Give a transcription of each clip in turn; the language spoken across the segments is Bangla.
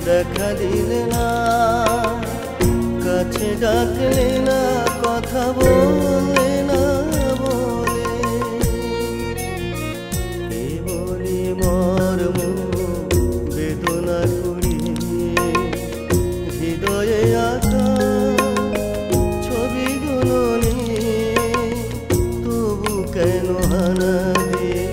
দেখা দিলে না, কাছে ডাকলে না, কথা বললে না বলে, কেবলই মর্ম বেদনা করিয়ে হৃদয়ে আঁকা ছবিগুলো নিয়ে তবু কেন হানা দিয়ে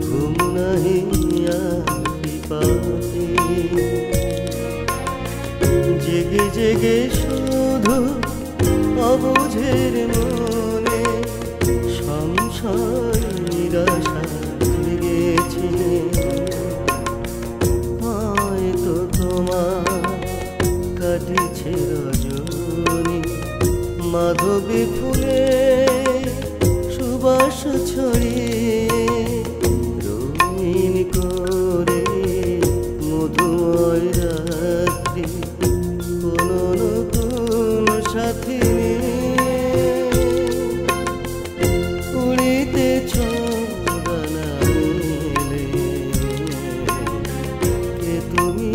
ঘুম নাহি আখি পাতে, জেগে জেগে শুধু অবুঝের মনে সংশয় নিরাশা লেগেছে। হয়তো তোমার কাটিছে রজনী মাধবী ফুলে সুবাস ছড়িয়ে রঙিন করে মধুময় রাত্রি, কোন নতুন সাথী উড়িতেছ ডানা মেলে, কে তুমি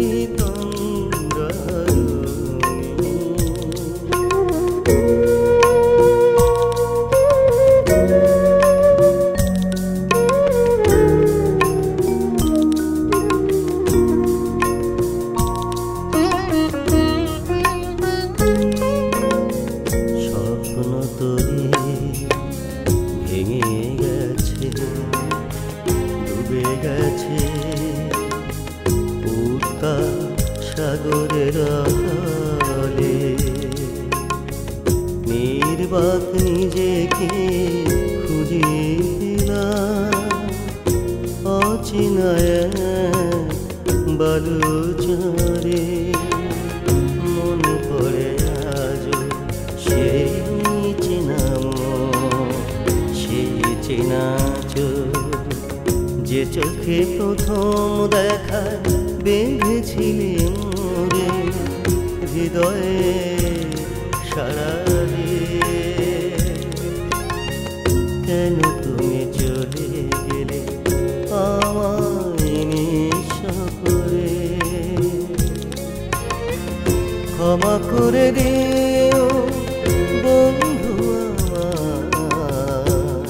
ভেঙে গেছে, ডুবে গেছে উত্তাল সাগরের আড়ালে, নির্বাক নিজেকে খুঁজে পেলাম অচেনা বালুচরে, মন পড়ে আজ সেই চেনা চোখে প্রথম দেখা বেঁধেছিলে মোরে হৃদয়ে সারা দিয়ে। কেন তুমি চলে গেলে আমায় নিঃস্ব করে? ক্ষমা করে দিও বন্ধু আমার,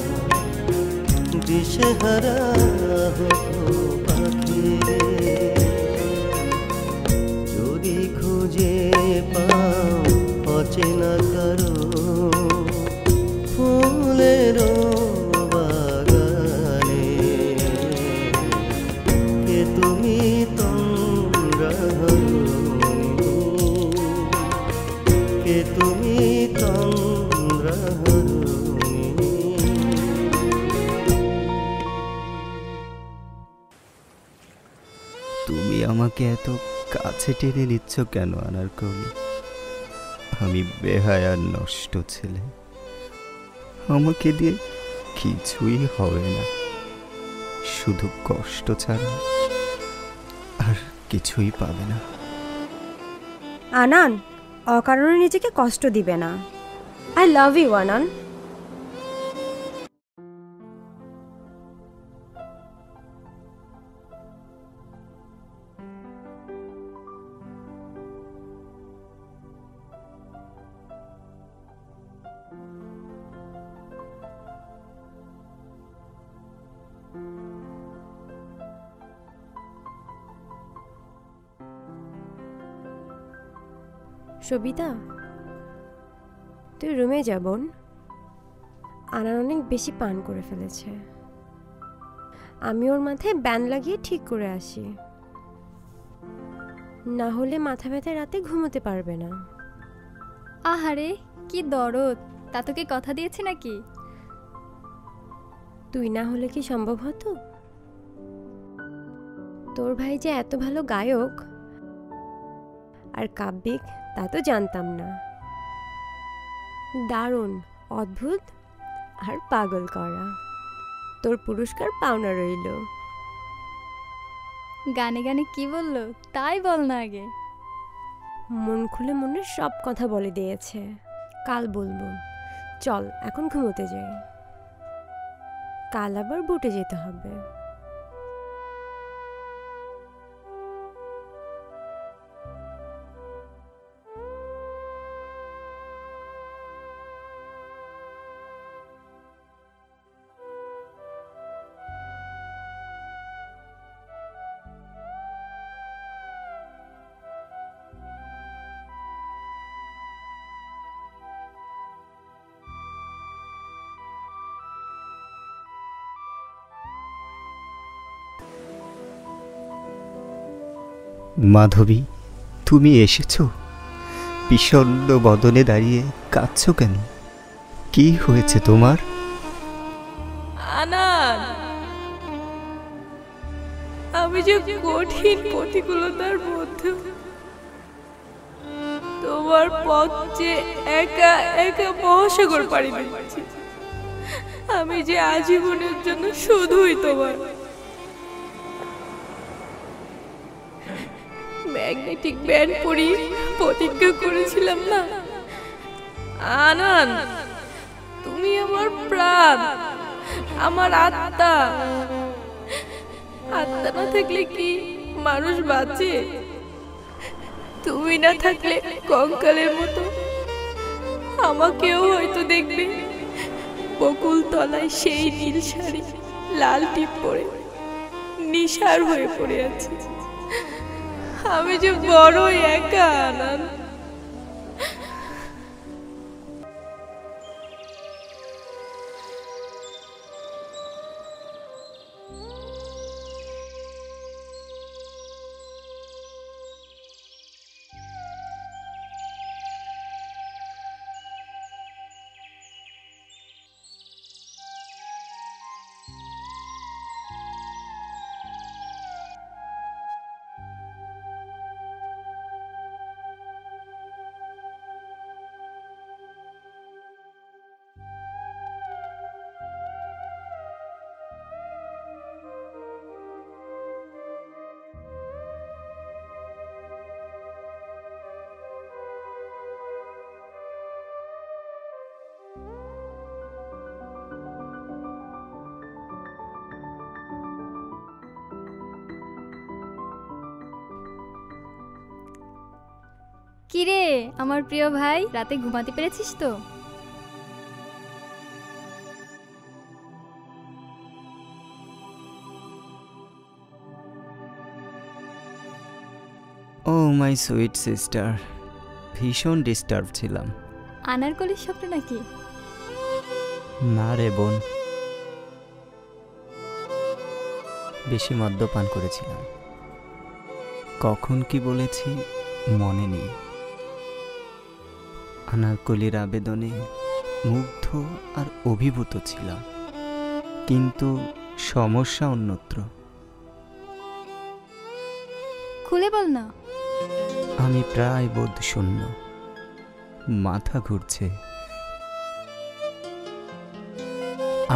দিশেহারা হতো পাখি। যদি খুঁজে পাও অচেনা কারো ফুলের বাগানে, কে তুমি তন্দ্রাহরণী, কে তুমি তন্দ্রাহরণী। তুমি আমাকে এত কাছে টেনে নিচ্ছ কেন আনারকলি? আমি বেহায়া নষ্ট ছেলে, আমাকে দিয়ে কিছুই হবে না, শুধু কষ্ট ছাড়া আর কিছুই পাবে না। আনান, অকারণে নিজেকে কষ্ট দিবে না। আই লাভ ইউ আনান। সবিতা, তুই রুমে যা বোন। আনান অনেক বেশি পান করে ফেলেছে। আমি ওর মাথায় ব্যান্ড লাগিয়ে ঠিক করে আসি, না হলে মাথা ব্যথা রাতে ঘুমোতে পারবে না। আহারে কি দরদ! তা তোকে কথা দিয়েছে নাকি? তুই না হলে কি সম্ভব হতো? তোর ভাই যে এত ভালো গায়ক আর কাব্যিক তা তো জানতাম না। দারুণ, অদ্ভুত আর পাগল করা। তোর পুরস্কার পাওনা রইল। গানে গানে কি বললো তাই বল না আগে। মন খুলে মনের সব কথা বলে দিয়েছে, কাল বলবো। চল এখন ঘুমোতে যাই, কাল আবার বুটে যেতে হবে। মাধবী, তুমি এসেছ? বিষণ্ণ বদনে দাঁড়িয়ে কাঁদছ কেন? কি হয়েছে তোমার? আনান, আমি যে কঠিন প্রতিকূলতার মধ্যে তোমার পথ যে একা একা মহাসাগর পাড়ি দিচ্ছি। আমি যে আজীবনের জন্য শুধুই তোমার। ম্যাগনেটিক ব্যান্ড পরি প্রতিজ্ঞা করেছিলাম না আনান, তুমি আমার প্রাণ, আমার আত্মা। আত্মা না থাকলে কি মানুষ বাঁচে? তুমি না থাকলে কঙ্কালের মতো আমাকেও হয়তো দেখবে বকুল তলায় সেই নীল শাড়ি লাল টিপ পরে নিশার হয়ে পড়ে আছে। আমি যে বড়ই একা আনান। কিরে আমার প্রিয় ভাই, রাতে ঘুমাতে পেরেছিস তো? ও মাই সুইট সিস্টার, ভীষণ ডিস্টার্ব ছিলাম। আনারকলির স্বপ্ন নাকি? না রে বোন, বেশি মদ্যপান করেছিলাম। কখন কি বলেছি মনে নেই। আনারকলির আবেদনে মুগ্ধ আর অভিভূত ছিলাম, কিন্তু সমস্যা অন্যত্র। খুলে বল না। আমি প্রায় বোধশূন্য, মাথা ঘুরছে।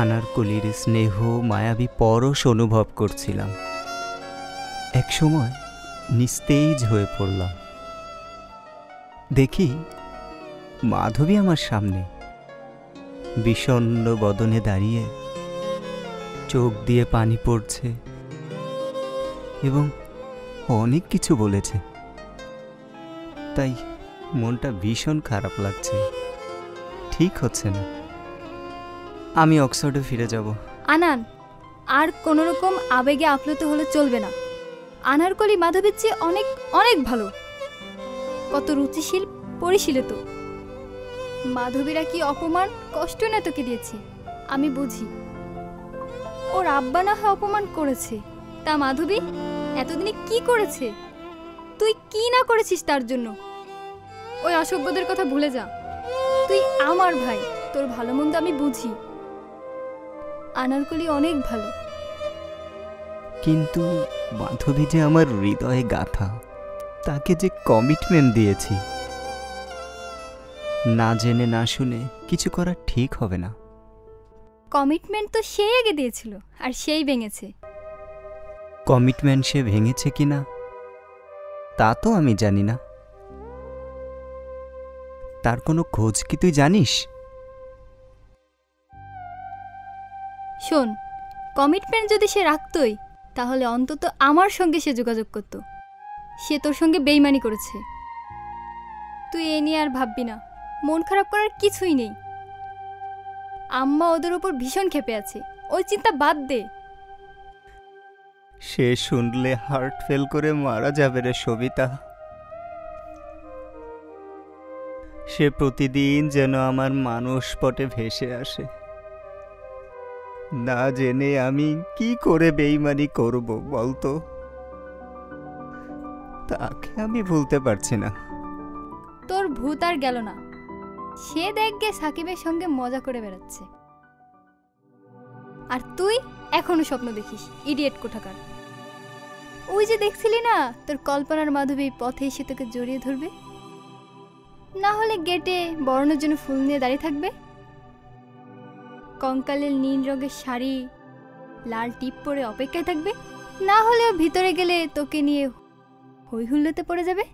আনারকলির স্নেহ মায়াবী পরশ অনুভব করছিলাম। একসময় নিস্তেজ হয়ে পড়লাম। দেখি মাধবী আমার সামনে, বিষণ্ণ বদনে দাঁড়িয়ে, চোখ দিয়ে পানি পড়ছে এবং অনেক কিছু বলেছে। তাই মনটা ভীষণ খারাপ লাগছে। ঠিক হচ্ছে না। আমি অক্সফোর্ডে ফিরে যাব। আনান, আর কোনো রকম আবেগে আপ্লুত হলে চলবে না। আনারকলি মাধবীর চেয়ে অনেক অনেক ভালো, কত রুচিশীল, পরিশীলিত। মাধবীরা কি অপমান কষ্ট না তোকে দিয়েছে আমি বুঝি। ওর আব্বা না হয় অপমান করেছে, তা মাধবী এতদিনে কি করেছে? তুই কি না করেছিস তার জন্য? ওই অসভ্যদের কথা ভুলে যা। তুই আমার ভাই, তোর ভালো মন্দ আমি বুঝি। আনারকলি অনেক ভালো। কিন্তু মাধবী যে আমার হৃদয়ে গাথা, তাকে যে কমিটমেন্ট দিয়েছি, না জেনে না শুনে কিছু করা ঠিক হবে না। কমিটমেন্ট তো সেই আগে দিয়েছিল আর সেই ভেঙেছে। কমিটমেন্ট সে ভেঙেছে কিনা তা তো আমি জানি না। তার কোনো খোঁজ কি তুই জানিস? শোন, কমিটমেন্ট যদি সে রাখতই তাহলে অন্তত আমার সঙ্গে সে যোগাযোগ করত। সে তোর সঙ্গে বেইমানি করেছে। তুই এ নিয়ে আর ভাববি না, মন খারাপ করার কিছুই নেই। আম্মা ওদের উপর ভীষণ ক্ষেপে আছে, ওই চিন্তা বাদ দে। সে শুনলে হার্ট ফেল করে মারা যাবে রে সবিতা। সে প্রতিদিন যেন আমার মানসপটে ভেসে আসে। না জেনে আমি কি করে বেইমানি করব বলতো? তাকে আমি ভুলতে পারছি না। তোর ভূত আর গেল না। সে দেখ গে সাকিবের সঙ্গে মজা করে বেড়াচ্ছে, আর তুই এখনো স্বপ্ন দেখিস, ইডিয়েট কোথাকার। ওই যে দেখছিলি না তোর কল্পনার মাধবী পথে এসে তোকে জড়িয়ে ধরবে, না হলে গেটে বরণের জন্য ফুল নিয়ে দাঁড়িয়ে থাকবে, কঙ্কালের নীল রঙের শাড়ি লাল টিপ পরে অপেক্ষায় থাকবে, না হলেও ভিতরে গেলে তোকে নিয়ে হই হুল্লোতে পড়ে যাবে।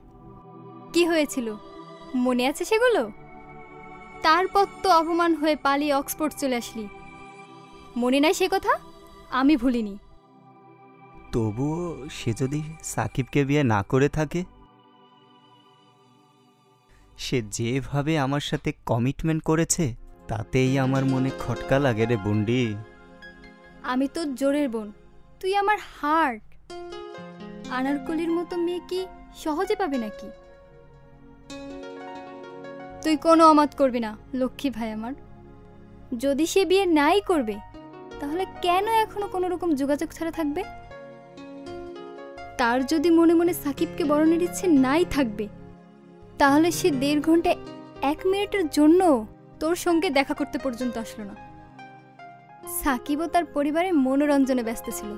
কি হয়েছিল মনে আছে সেগুলো? তারপর তো অপমান হয়ে পালিয়ে অক্সফোর্ড চলে আসলি, মনে নাই সে কথা? আমি ভুলিনি। তবুও সে যদি সাকিবকে বিয়ে না করে থাকে, সে যেভাবে আমার সাথে কমিটমেন্ট করেছে তাতেই আমার মনে খটকা লাগে রে বুন্ডি। আমি তোর জোরের বোন, তুই আমার হার্ট। আনারকলির মতো মেয়ে কি সহজে পাবে নাকি? তুই কোনো অমাত করবি না লক্ষ্মী ভাই আমার। যদি সে বিয়ে নাই করবে তাহলে কেন এখনো কোনো রকম যোগাযোগ ছাড়া থাকবে? তার যদি মনে মনে সাকিবকে বরণের ইচ্ছে নাই থাকবে, তাহলে সে 1.5 ঘন্টায় 1 মিনিটের জন্য তোর সঙ্গে দেখা করতে পর্যন্ত আসলো না। সাকিবও তার পরিবারের মনোরঞ্জনে ব্যস্ত ছিল,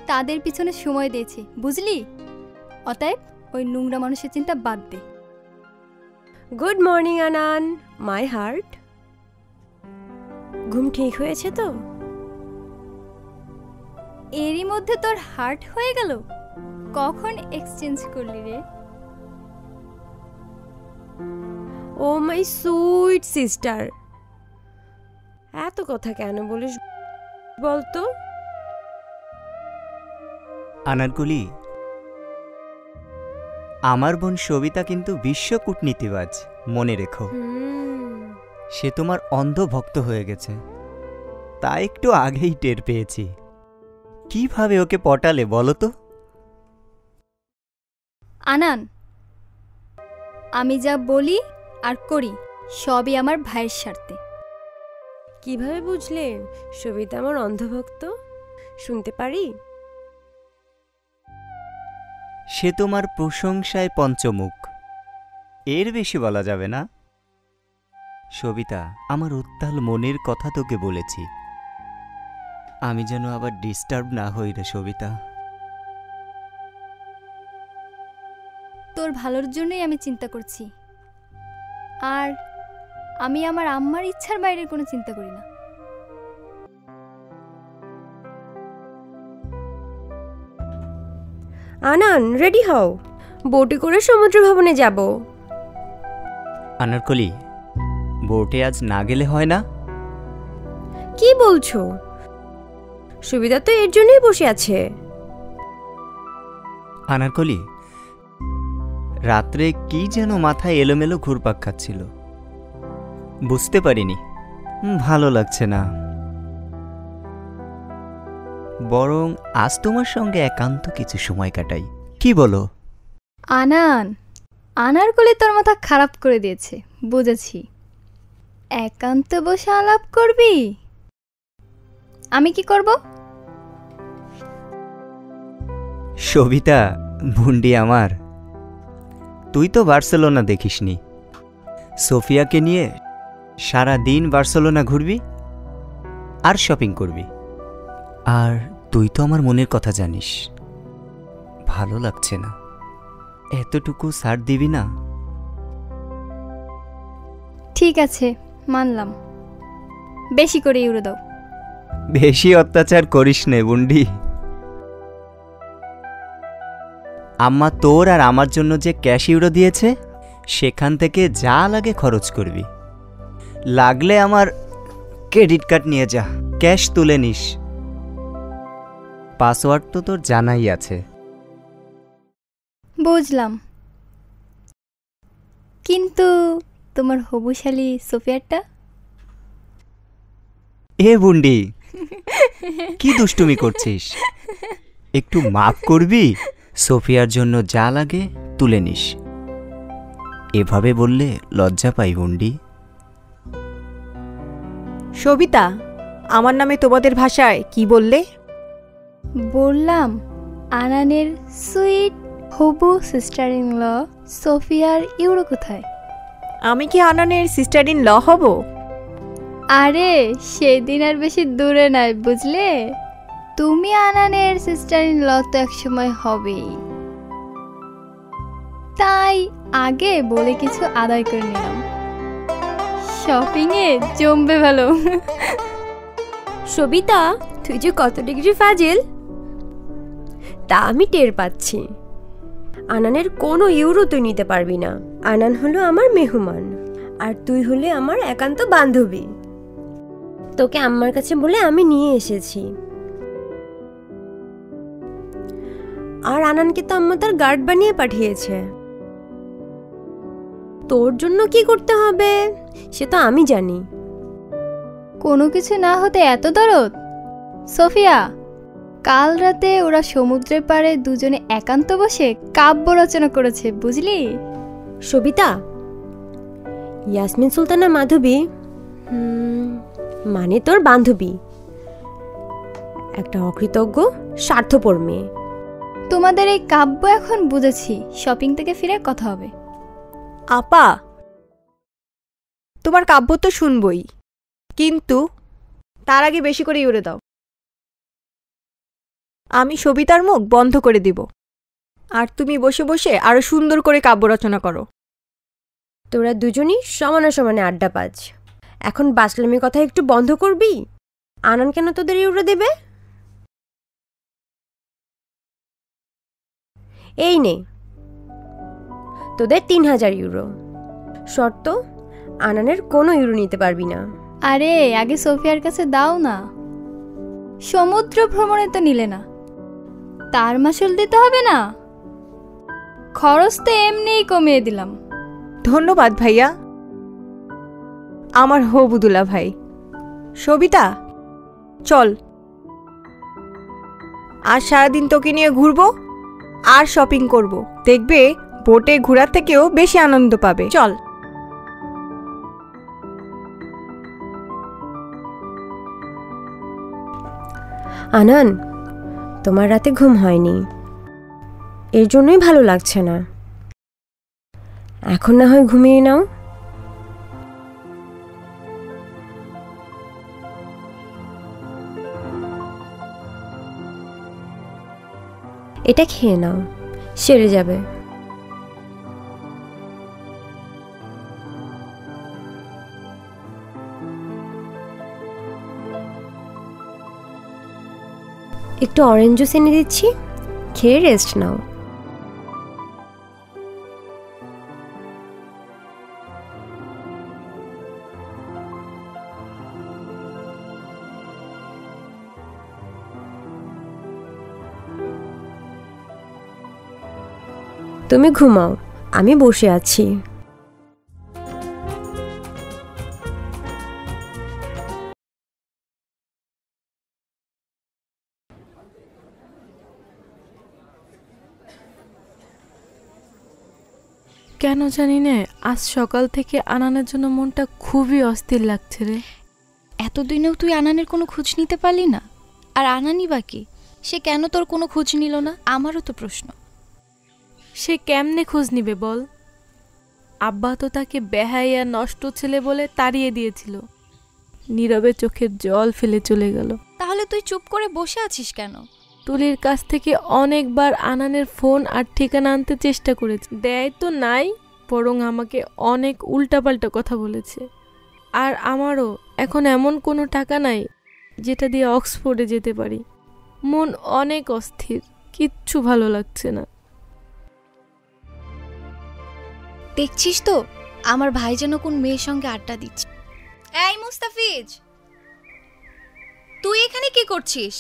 তাদের পিছনে সময় দিয়েছে, বুঝলি? অতএব ওই নোংরা মানুষের চিন্তা বাদ দে। Good morning Anan, my heart. ঘুম ঠিক হয়েছে তো? এরই মধ্যে তোর হার্ট হয়ে গেল? কখন এক্সচেঞ্জ করলি রে? ও মাই সুইট সিস্টার, এত কথা কেন বলিস বলতো? আনারকলি, আমার বোন সবিতা কিন্তু বিশ্ব কূটনীতিবাজ, মনে রেখো। সে তোমার অন্ধ ভক্ত হয়ে গেছে, তা একটু আগেই টের পেয়েছি। কিভাবে ওকে পটালে বলো তো? আনান, আমি যা বলি আর করি সবই আমার ভাইয়ের স্বার্থে। কিভাবে বুঝলে সবিতা আমার অন্ধভক্ত? শুনতে পারি? সে তোমার প্রশংসায় পঞ্চমুখ, এর বেশি বলা যাবে না। সবিতা, আমার উত্তাল মনের কথা তোকে বলেছি, আমি যেন আবার ডিস্টার্ব না হই রে সবিতা। তোর ভালোর জন্যই আমি চিন্তা করছি, আর আমি আমার আম্মার ইচ্ছার বাইরের কোনো চিন্তা করি না। আনান, রেডি হও, বোটে করে সমুদ্র ভবনে যাব। আনারকলি, বোটে আজ না গেলে হয় না? কি বলছো? সুবিধা তো এর জন্যই বসে আছে। আনারকলি, রাত্রে কি যেন মাথায় এলোমেলো ঘুরপাক খাচ্ছিল, বুঝতে পারিনি। ভালো লাগছে না, বরং আজ তোমার সঙ্গে একান্ত কিছু সময় কাটাই, কি বলো? আনান, আনারকলি তোর মাথা খারাপ করে দিয়েছে, বুঝেছি। একান্ত বসে আলাপ করবি? আমি কি করব? সবিতা ভুন্ডি আমার, তুই তো বার্সেলোনা দেখিসনি। সোফিয়াকে নিয়ে সারা দিন বার্সেলোনা ঘুরবি আর শপিং করবি। আর তুই তো আমার মনের কথা জানিস, ভালো লাগছে না, এতটুকু ছাড় দিবি না? ঠিক আছে, মানলাম, বেশি করে ইউরো দাও। বেশি অত্যাচার করিস নে বুন্ডি। আম্মা তোর আর আমার জন্য যে ক্যাশ ইউরো দিয়েছে, সেখান থেকে যা লাগে খরচ করবি। লাগলে আমার ক্রেডিট কার্ড নিয়ে যা, ক্যাশ তুলে নিস। পাসওয়ার্ড তো তোর জানাই আছে। বুঝলাম, কিন্তু তোমার হবুশালী সোফিয়ারটা? এ বুন্ডি, কি দুষ্টুমি করছিস? একটু মাফ করবি? সোফিয়ার জন্য যা লাগে তুলে নিস। এভাবে বললে লজ্জা পাই বুন্ডি। সবিতা, আমার নামে তোমাদের ভাষায় কি বললে? বললাম আনানের সুইট হবু সিস্টার ইন ল সোফিয়ার ইউরো কোথায়? আমি কি আনানের সিস্টার ইন ল হব? আরে সেদিন আর বেশি দূরে নয়, বুঝলে? তুমি আনানের সিস্টার ইন ল তো একসময় হবেই, তাই আগে বলে কিছু আদায় করে নিলাম। শপিং এ জমবে ভালো। সবিতা, তুই যে কত ডিগ্রি ফাজিল তা আমি টের পাচ্ছি। আনানের কোনো ইউরো তুই নিতে পারবি না। আনান হলো আমার মেহমান, আর তুই হলে আমার একান্ত বান্ধবী। তোকে আম্মার কাছে বলে আমি নিয়ে এসেছি। আর আনানকে তো আম্মা তার গার্ড বানিয়ে পাঠিয়েছে। তোর জন্য কি করতে হবে সে তো আমি জানি। কোনো কিছু না হতে এত দরদ? সোফিয়া, কাল রাতে ওরা সমুদ্রের পাড়ে দুজনে একান্ত বসে কাব্য রচনা করেছে, বুঝলি? সবিতা, ইয়াসমিন সুলতানা মাধবী মানে তোর বান্ধবী, একটা অকৃতজ্ঞ স্বার্থপর মেয়ে। তোমাদের এই কাব্য এখন বুঝেছি, শপিং থেকে ফিরে কথা হবে। আপা, তোমার কাব্য তো শুনবই, কিন্তু তার আগে বেশি করে ইউরো দাও। আমি সবিতার মুখ বন্ধ করে দিব, আর তুমি বসে বসে আরো সুন্দর করে কাব্য রচনা করো। তোরা দুজনই সমানে সমানে আড্ডা পাচ্ছ। এখন বাসলামির কথা একটু বন্ধ করবি? আনান কেন তোদের ইউরো দেবে? এই নে তোদের 3000 ইউরো। শর্ত, আনানের কোনো ইউরো নিতে পারবি না। আরে আগে সোফিয়ার কাছে দাও না। সমুদ্র ভ্রমণে তো নিলে না, তার মাসুল দিতে হবে না? খরচ তো এমনিই কমিয়ে দিলাম। ধন্যবাদ ভাইয়া, আমার হবুদুলা ভাই। সবিতা, চল, আজ সারাদিন তোকে নিয়ে ঘুরবো আর শপিং করব। দেখবে বোটে ঘোরার থেকেও বেশি আনন্দ পাবে। চল। আনান, তোমার রাতে ঘুম হয়নি, এর জন্যই ভালো লাগছে না। এখন না হয় ঘুমিয়ে নাও। এটা খেয়ে নাও, সেরে যাবে। একটু অরেঞ্জ জুস এনে দিচ্ছি, খেয়ে রেস্ট নাও। তুমি ঘুমাও, আমি বসে আছি। কেন জানি না, আজ সকাল থেকে আনানের জন্য মনটা খুবই অস্থির লাগছে রে। এতদিনেও তুই আনানের কোনো খোঁজ নিতে পারলি না? আর আনানি বাকি, সে কেন তোর কোনো খোঁজ নিল না? আমারও তো প্রশ্ন। সে কেমনে খোঁজ নিবে বল? আব্বা তো তাকে বেহাইয়া নষ্ট ছেলে বলে তাড়িয়ে দিয়েছিল। নীরবে চোখের জল ফেলে চলে গেল। তাহলে তুই চুপ করে বসে আছিস কেন? তুলির কাছ থেকে অনেকবার আনানের ফোন আর ঠিকানা আনতে চেষ্টা করেছে, দেয় তো নাই, বরং আমাকে অনেক উল্টাপাল্টা কথা বলেছে। আর আমারও এখন এমন কোনো টাকা নাই যেটা দিয়ে অক্সফোর্ডে যেতে পারি। মন অনেক অস্থির, কিচ্ছু ভালো লাগছে না। দেখছিস তো আমার ভাই যেন কোন মেয়ের সঙ্গে আড্ডা দিচ্ছে। এই মুস্তাফিজ, তুই এখানে কি করছিস?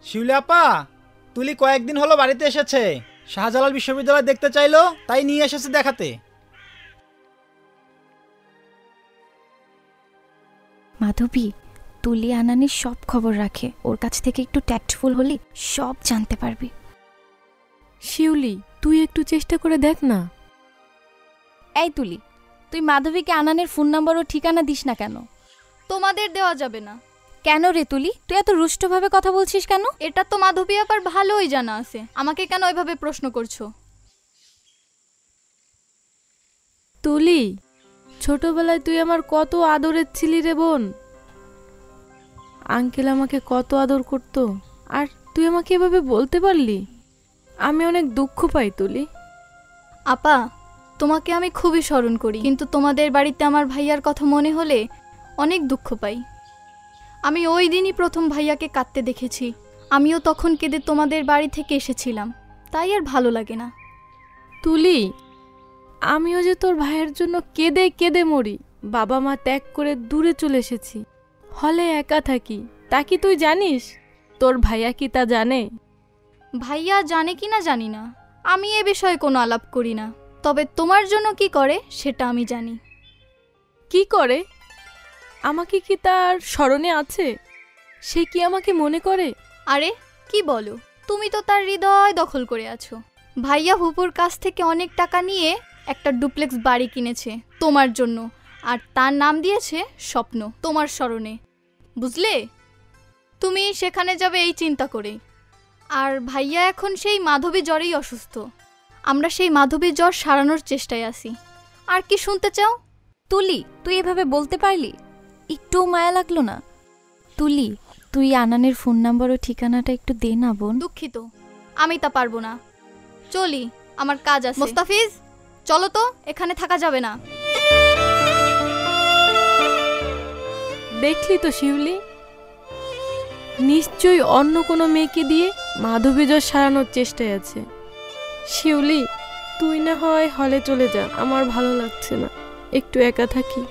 শিউলি আপা, তুলি কয়েকদিন হলো বাড়িতে এসেছে। শাহজালাল বিশ্ববিদ্যালয় দেখতে চাইলো, তাই নিয়ে এসেছে দেখাতে। মাধবী, তুলি আনানির সব খবর রাখে, ওর কাছ থেকে একটু ট্যাক্টফুল হলি সব জানতে পারবি। শিউলি, তুই একটু চেষ্টা করে দেখ না। এই তুলি, তুই মাধবীকে আনানের ফোন নাম্বার ও ঠিকানা দিস না কেন? তোমাদের দেওয়া যাবে না। কেন রে তুলি, তুই এত রুষ্টভাবে কথা বলছিস কেন? এটা তো মাধবী আবার ভালোই জানা আছে, আমাকে কেন ওইভাবে প্রশ্ন করছো? তুলি, ছোটবেলায় তুই আমার কত আদরের ছিলি রে বোন। আঙ্কেল আমাকে কত আদর করত, আর তুই আমাকে এভাবে বলতে পারলি? আমি অনেক দুঃখ পাই তুলি। আপা, তোমাকে আমি খুবই স্মরণ করি, কিন্তু তোমাদের বাড়িতে আমার ভাইয়ার কথা মনে হলে অনেক দুঃখ পাই। আমি ওই দিনই প্রথম ভাইয়াকে কাঁদতে দেখেছি। আমিও তখন কেঁদে তোমাদের বাড়ি থেকে এসেছিলাম, তাই আর ভালো লাগে না। তুলি, আমিও যে তোর ভাইয়ের জন্য কেঁদে কেঁদে মরি। বাবা মা ত্যাগ করে দূরে চলে এসেছি, হলে একা থাকি। তা কি তুই জানিস? তোর ভাইয়া কি তা জানে? ভাইয়া জানে কি না জানি না, আমি এ বিষয়ে কোনো আলাপ করি না। তবে তোমার জন্য কি করে সেটা আমি জানি। কি করে? আমাকে কি তার স্মরণে আছে? সে কি আমাকে মনে করে? আরে কি বলো, তুমি তো তার হৃদয় দখল করে আছো। ভাইয়া হুপুর কাছ থেকে অনেক টাকা নিয়ে একটা ডুপ্লেক্স বাড়ি কিনেছে তোমার জন্য, আর তার নাম দিয়েছে স্বপ্ন, তোমার স্মরণে। বুঝলে? তুমি সেখানে যাবে এই চিন্তা করে। আর ভাইয়া এখন সেই মাধবী জ্বরেই অসুস্থ। আমরা সেই মাধবী জ্বর সারানোর চেষ্টায় আছি। আর কি শুনতে চাও? তুলি, তুই এভাবে বলতে পারলি? একটু মায়া লাগলো না? তুলি, তুই আনানের ফোন নাম্বার ও ঠিকানাটা একটু দে না বোন। দুঃখিত, আমি তা পারবো না। চলি, আমার কাজ আছে। মোস্তাফিজ, চলো তো, এখানে থাকা যাবে না। দেখলি তো শিউলি, নিশ্চয়ই অন্য কোনো মেয়েকে দিয়ে মাধবী জ্বর সারানোর চেষ্টায় আছে। শিউলি, তুই না হয় হলে চলে যা, আমার ভালো লাগছে না, একটু একা থাকি।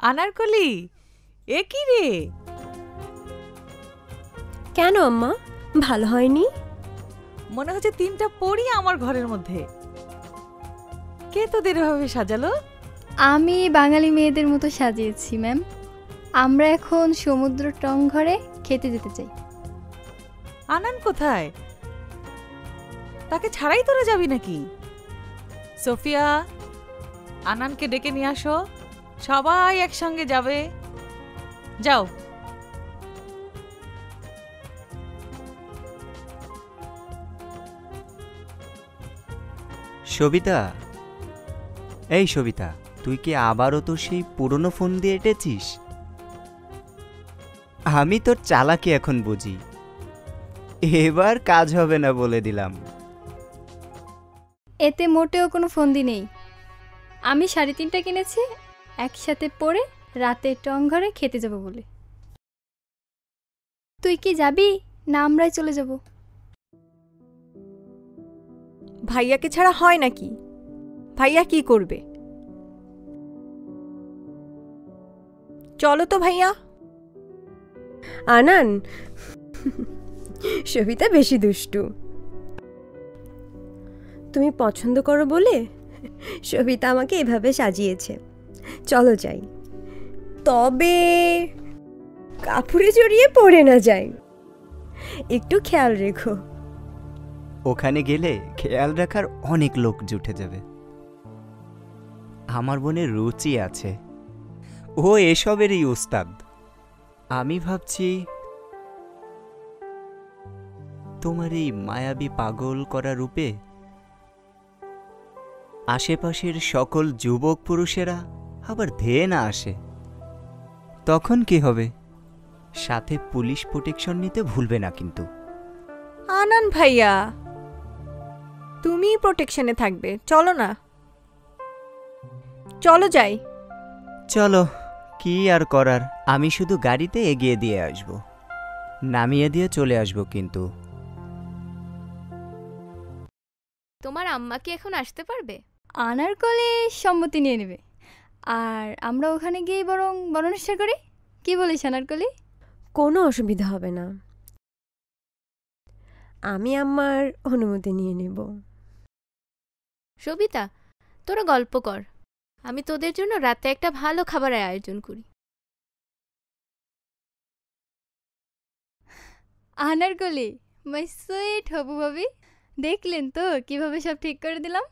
আনারকলি, এ কি রে? কেন আম্মা, ভালো হয়নি? মনে হচ্ছে 3টা পরী আমার ঘরের মধ্যে। কে তোদের এভাবে সাজালো? আমি বাঙালি মেয়েদের মতো সাজিয়েছি ম্যাম। আমরা এখন সমুদ্র টং ঘরে খেতে যেতে চাই। আনান কোথায়? তাকে ছাড়াই তোরা যাবি নাকি? সোফিয়া, আনানকে ডেকে নিয়ে আসো, সবাই একসঙ্গে যাবে। যাও। সবিতা, এই সবিতা, তুই কি আবারও তো সেই পুরনো ফোন দিয়ে এঁটেছিস? আমি তোর চালাকি এখন বুঝি। এবার কাজ হবে না বলে দিলাম। এতে মোটেও কোনো ফন্দি নেই। আমি 3.5টা কিনেছি একসাথে পরে রাতে টং ঘরে খেতে যাব বলে। তুই কি যাবি না আমরাই চলে যাব? ভাইয়াকে ছাড়া হয় নাকি? ভাইয়া কি করবে? চলো তো ভাইয়া। আনান, সবিতা বেশি দুষ্টু। তুমি পছন্দ করো বলে সবিতা আমাকে এভাবে সাজিয়েছে। চলো যাই, তবে কাপড়ে জড়িয়ে পড়ে না যায়, একটু খেয়াল রেখো। ওখানে গেলে খেয়াল রাখার অনেক লোক জুটে যাবে। আমার বোনের রুচি আছে, ও এসবেরই উস্তাদ। আমি ভাবছি তোমার এই মায়াবী পাগল করা রূপে আশেপাশের সকল যুবক পুরুষেরা আবার ধেয়ে না আসে, তখন কি হবে? সাথে পুলিশ প্রোটেকশন নিতে ভুলবে না কিন্তু। আনান ভাইয়া, তুমি প্রোটেকশনে থাকবে, চলো না। চলো যাই। চলো, কি আর করার। আমি শুধু গাড়িতে এগিয়ে দিয়ে আসব, নামিয়ে দিয়ে চলে আসব কিন্তু। তোমার আম্মা কি এখন আসতে পারবে? আনারকলি সম্মতি নিয়ে নেবে, আর আমরা ওখানে গিয়ে বরং বরণেশ্বর করি। কি বলিস আনারকলি? কোনো অসুবিধা হবে না, আমি আমার অনুমতি নিয়ে নেব। সবিতা, তোরা গল্প কর, আমি তোদের জন্য রাতে একটা ভালো খাবারের আয়োজন করি। আনারকলি, মাই সুইট হবু ভাবি, দেখলেন তো কিভাবে সব ঠিক করে দিলাম।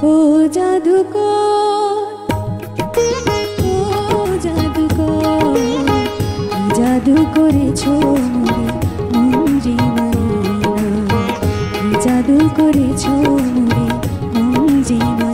ও জাদুকর, ও জাদুকর, কি জাদু করেছো মোরে মন জীবনে, কি জাদু করেছো মোরে মন জীবনে।